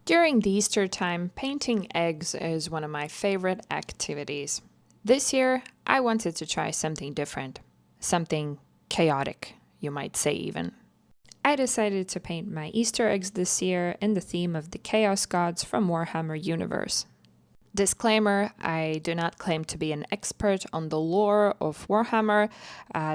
During the Easter time, painting eggs is one of my favorite activities. This year, I wanted to try something different, something chaotic, you might say even. I decided to paint my Easter eggs this year in the theme of the Chaos Gods from Warhammer universe. Disclaimer, I do not claim to be an expert on the lore of Warhammer.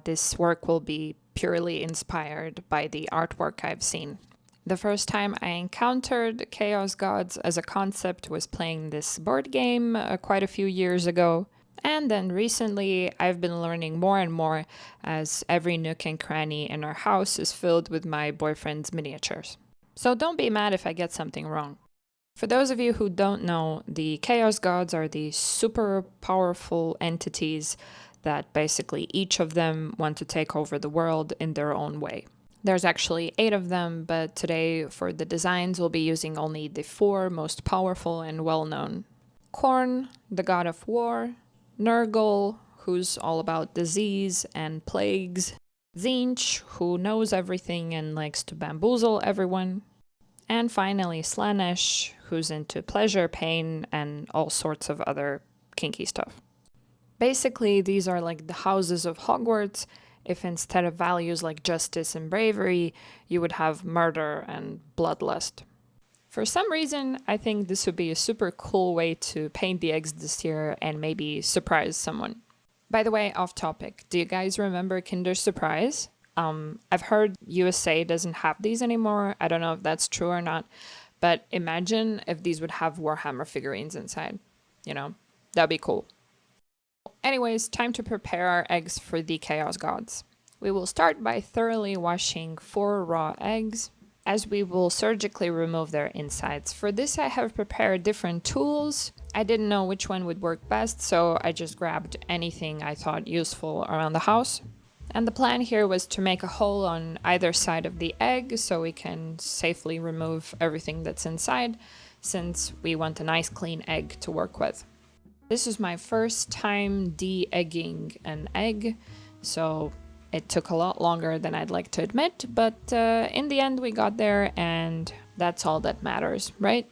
This work will be purely inspired by the artwork I've seen. The first time I encountered Chaos Gods as a concept was playing this board game quite a few years ago. And then recently, I've been learning more and more as every nook and cranny in our house is filled with my boyfriend's miniatures. So don't be mad if I get something wrong. For those of you who don't know, the Chaos Gods are these super powerful entities that basically each of them want to take over the world in their own way. There's actually 8 of them, but today for the designs we'll be using only the 4 most powerful and well-known. Khorne, the god of war, Nurgle, who's all about disease and plagues, Tzeentch, who knows everything and likes to bamboozle everyone, and finally Slaanesh, who's into pleasure, pain, and all sorts of other kinky stuff. Basically, these are like the houses of Hogwarts, if instead of values like justice and bravery, you would have murder and bloodlust. For some reason, I think this would be a super cool way to paint the eggs this year and maybe surprise someone. By the way, off topic, do you guys remember Kinder Surprise? I've heard USA doesn't have these anymore. I don't know if that's true or not, but imagine if these would have Warhammer figurines inside. You know, that'd be cool. Anyways, time to prepare our eggs for the Chaos Gods. We will start by thoroughly washing 4 raw eggs, as we will surgically remove their insides. For this, I have prepared different tools. I didn't know which one would work best, so I just grabbed anything I thought useful around the house. And the plan here was to make a hole on either side of the egg so we can safely remove everything that's inside, since we want a nice clean egg to work with. This is my first time de-egging an egg, so it took a lot longer than I'd like to admit, but in the end we got there, and that's all that matters, right?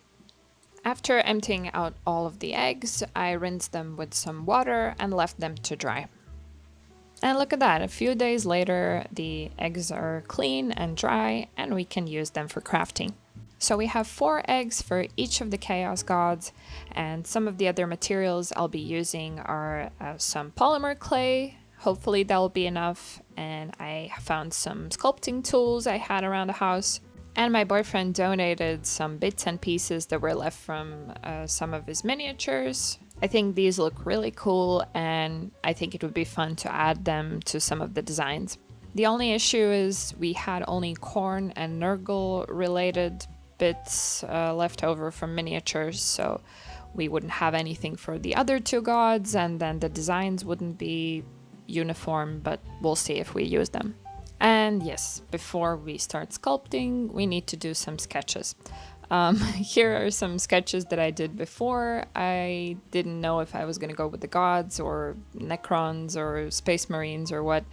After emptying out all of the eggs, I rinsed them with some water and left them to dry. And look at that, a few days later the eggs are clean and dry and we can use them for crafting. So we have 4 eggs for each of the Chaos Gods, and some of the other materials I'll be using are some polymer clay. Hopefully that'll be enough, and I found some sculpting tools I had around the house, and my boyfriend donated some bits and pieces that were left from some of his miniatures. I think these look really cool, and I think it would be fun to add them to some of the designs. The only issue is we had only Khorne and Nurgle related bits left over from miniatures, so we wouldn't have anything for the other 2 gods, and then the designs wouldn't be uniform, but we'll see if we use them. And yes, before we start sculpting, we need to do some sketches. Here are some sketches that I did before. I didn't know if I was going to go with the gods or Necrons or Space Marines or what,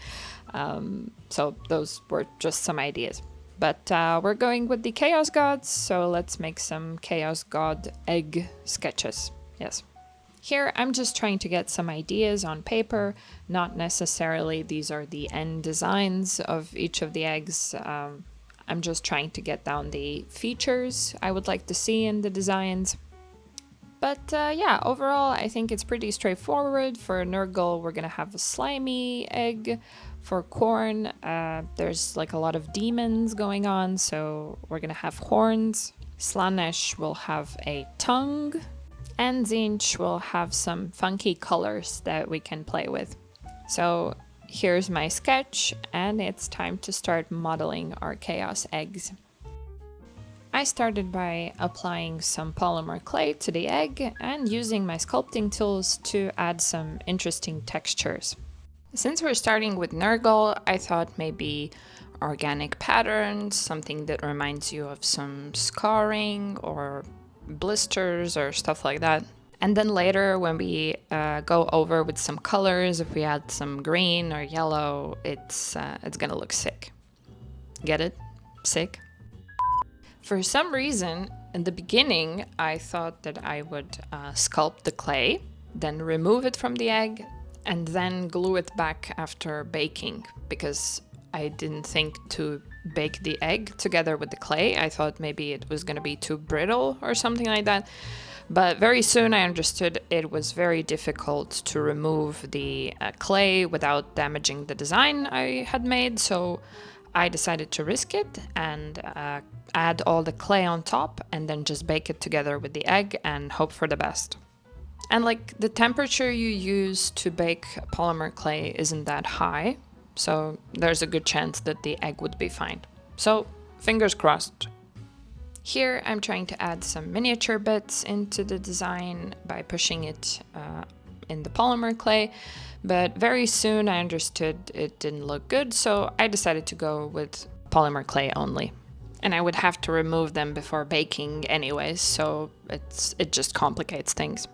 so those were just some ideas. But we're going with the Chaos Gods, so let's make some Chaos God egg sketches. Yes. Here I'm just trying to get some ideas on paper, not necessarily these are the end designs of each of the eggs. I'm just trying to get down the features I would like to see in the designs. But yeah, overall I think it's pretty straightforward. For Nurgle we're gonna have a slimy egg. For Khorne, there's like a lot of demons going on, so we're gonna have horns. Slaanesh will have a tongue, and Tzeentch will have some funky colors that we can play with. So here's my sketch, and it's time to start modeling our chaos eggs. I started by applying some polymer clay to the egg and using my sculpting tools to add some interesting textures. Since we're starting with Nurgle, I thought maybe organic patterns, something that reminds you of some scarring or blisters or stuff like that. And then later when we go over with some colors, if we add some green or yellow, it's gonna look sick. Get it? Sick? For some reason, In the beginning, I thought that I would sculpt the clay, then remove it from the egg, and then glue it back after baking, because I didn't think to bake the egg together with the clay. I thought maybe it was going to be too brittle or something like that. But very soon I understood it was very difficult to remove the clay without damaging the design I had made. So I decided to risk it and add all the clay on top and then just bake it together with the egg and hope for the best. And like the temperature you use to bake polymer clay isn't that high, so there's a good chance that the egg would be fine. So fingers crossed. Here I'm trying to add some miniature bits into the design by pushing it in the polymer clay, but very soon I understood it didn't look good, so I decided to go with polymer clay only. And I would have to remove them before baking anyways, so it just complicates things.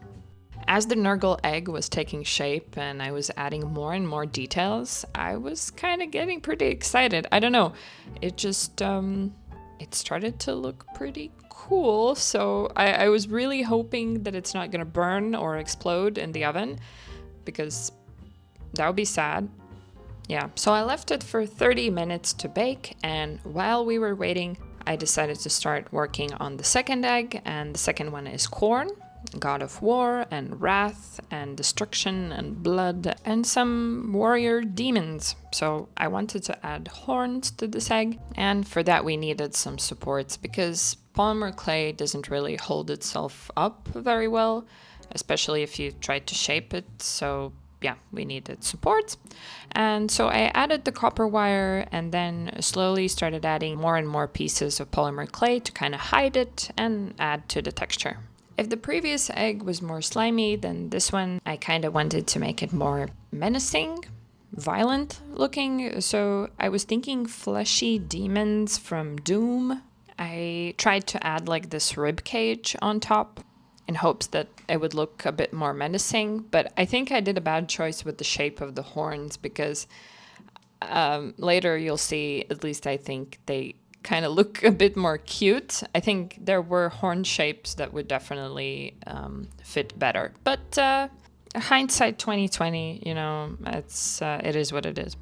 As the Nurgle egg was taking shape and I was adding more and more details, I was kind of getting pretty excited. I don't know, it just, it started to look pretty cool. So I was really hoping that it's not gonna burn or explode in the oven, because that would be sad. Yeah, so I left it for 30 minutes to bake, and while we were waiting, I decided to start working on the second egg, and the second one is Khorne, god of war and wrath and destruction and blood and some warrior demons. So I wanted to add horns to this egg, and for that we needed some supports because polymer clay doesn't really hold itself up very well, especially if you try to shape it. So yeah, we needed support. And so I added the copper wire and then slowly started adding more and more pieces of polymer clay to kind of hide it and add to the texture. If the previous egg was more slimy than this one, I kind of wanted to make it more menacing, violent looking. So I was thinking fleshy demons from Doom. I tried to add like this rib cage on top in hopes that it would look a bit more menacing, but I think I did a bad choice with the shape of the horns because later you'll see, at least I think, they kind of look a bit more cute. I think there were horn shapes that would definitely fit better, but hindsight 2020, you know, it is what it is.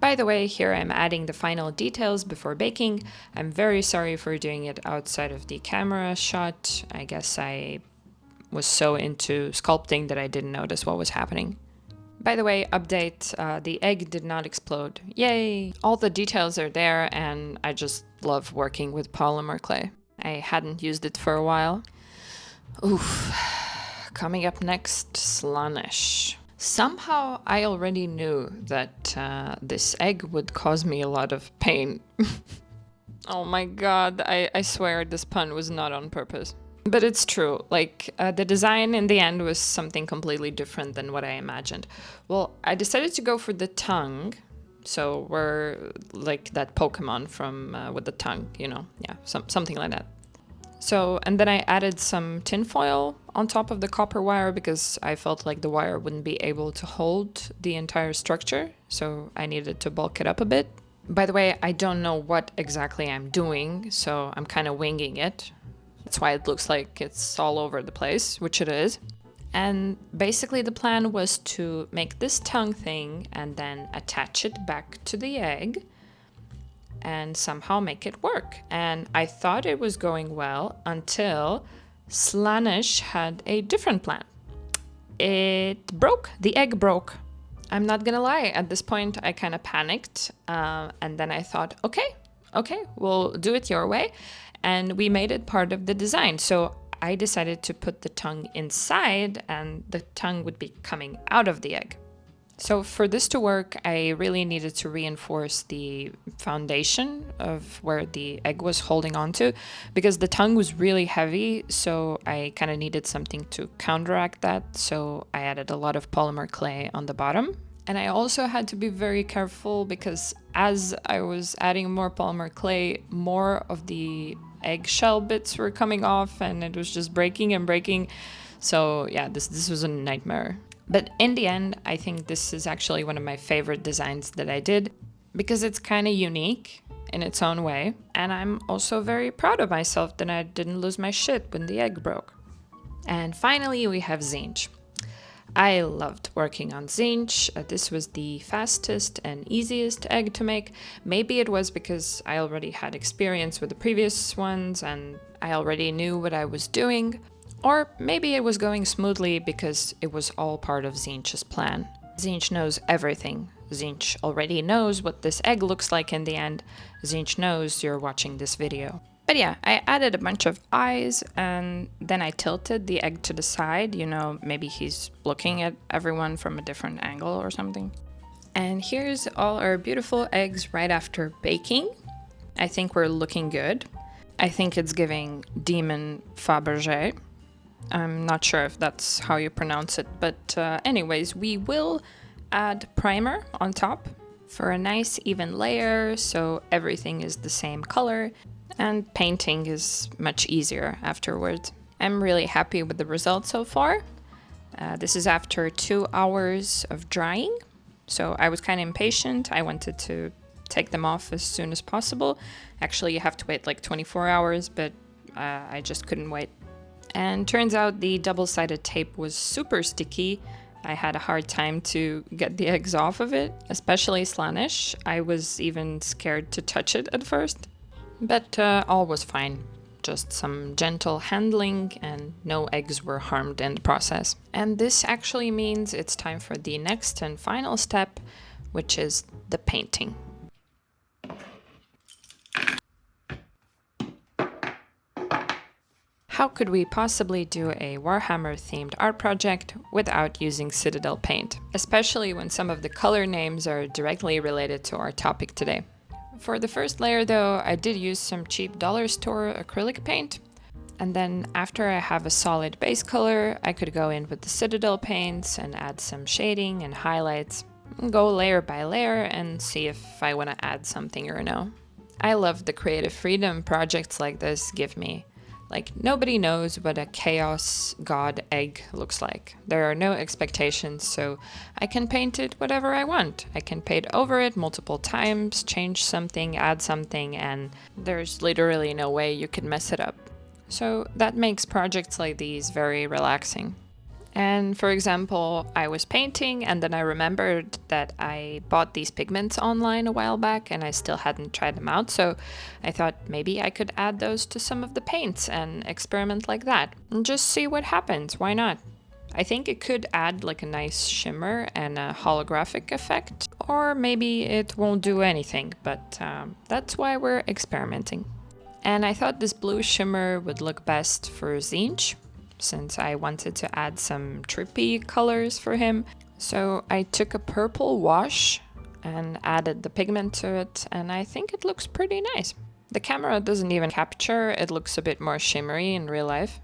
By the way, here I'm adding the final details before baking. I'm very sorry for doing it outside of the camera shot. I guess I was so into sculpting that I didn't notice what was happening. By the way, update, the egg did not explode. Yay! All the details are there and I just love working with polymer clay. I hadn't used it for a while. Oof. Coming up next, Slaanesh. Somehow I already knew that this egg would cause me a lot of pain. Oh my god, I swear this pun was not on purpose. But it's true, like the design in the end was something completely different than what I imagined. Well, I decided to go for the tongue. So we're like that Pokemon from with the tongue, you know, yeah, something like that. So, and then I added some tinfoil on top of the copper wire because I felt like the wire wouldn't be able to hold the entire structure. So I needed to bulk it up a bit. By the way, I don't know what exactly I'm doing, so I'm kind of winging it. That's why it looks like it's all over the place, which it is. And basically the plan was to make this tongue thing and then attach it back to the egg and somehow make it work. And I thought it was going well until Slaanesh had a different plan. It broke. The egg broke. I'm not gonna lie, at this point I kind of panicked and then I thought, okay, we'll do it your way. And we made it part of the design. So I decided to put the tongue inside and the tongue would be coming out of the egg. So for this to work, I really needed to reinforce the foundation of where the egg was holding on to because the tongue was really heavy. So I kind of needed something to counteract that. So I added a lot of polymer clay on the bottom. And I also had to be very careful because as I was adding more polymer clay, more of the eggshell bits were coming off and it was just breaking and breaking. So yeah, this was a nightmare. But in the end, I think this is actually one of my favorite designs that I did because it's kind of unique in its own way. And I'm also very proud of myself that I didn't lose my shit when the egg broke. And finally, we have Zinch. I loved working on Zinch. This was the fastest and easiest egg to make. Maybe it was because I already had experience with the previous ones and I already knew what I was doing. Or maybe it was going smoothly because it was all part of Zinch's plan. Zinch knows everything. Zinch already knows what this egg looks like in the end. Zinch knows you're watching this video. But yeah, I added a bunch of eyes and then I tilted the egg to the side. You know, maybe he's looking at everyone from a different angle or something. And here's all our beautiful eggs right after baking. I think we're looking good. I think it's giving Demon Fabergé. I'm not sure if that's how you pronounce it, but anyways, we will add primer on top for a nice even layer so everything is the same color. And painting is much easier afterwards. I'm really happy with the results so far. This is after 2 hours of drying, so I was kind of impatient. I wanted to take them off as soon as possible. Actually, you have to wait like 24 hours, but I just couldn't wait. And turns out the double-sided tape was super sticky. I had a hard time to get the eggs off of it, especially Slaanesh. I was even scared to touch it at first. But all was fine. Just some gentle handling and no eggs were harmed in the process. And this actually means it's time for the next and final step, which is the painting. How could we possibly do a Warhammer themed art project without using Citadel paint? Especially when some of the color names are directly related to our topic today. For the first layer though, I did use some cheap dollar store acrylic paint. And then after I have a solid base color, I could go in with the Citadel paints and add some shading and highlights. And go layer by layer and see if I want to add something or no. I love the creative freedom projects like this give me. Like, nobody knows what a chaos god egg looks like. There are no expectations, so I can paint it whatever I want. I can paint over it multiple times, change something, add something, and there's literally no way you can mess it up. So that makes projects like these very relaxing. And for example, I was painting and then I remembered that I bought these pigments online a while back and I still hadn't tried them out. So I thought maybe I could add those to some of the paints and experiment like that and just see what happens. Why not? I think it could add like a nice shimmer and a holographic effect, or maybe it won't do anything, but that's why we're experimenting. And I thought this blue shimmer would look best for Zinch, since I wanted to add some trippy colors for him. So I took a purple wash and added the pigment to it, and I think it looks pretty nice. The camera doesn't even capture, it looks a bit more shimmery in real life.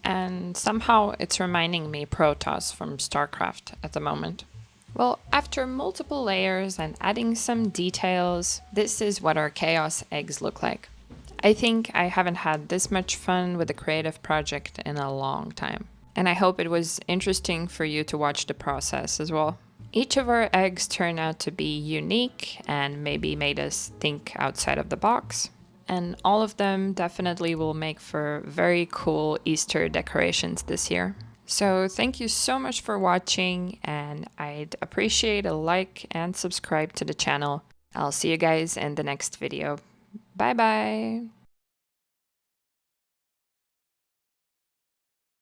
And somehow it's reminding me Protoss from StarCraft at the moment. Well, after multiple layers and adding some details, this is what our chaos eggs look like. I think I haven't had this much fun with a creative project in a long time. And I hope it was interesting for you to watch the process as well. Each of our eggs turned out to be unique and maybe made us think outside of the box. And all of them definitely will make for very cool Easter decorations this year. So thank you so much for watching, and I'd appreciate a like and subscribe to the channel. I'll see you guys in the next video. Bye bye!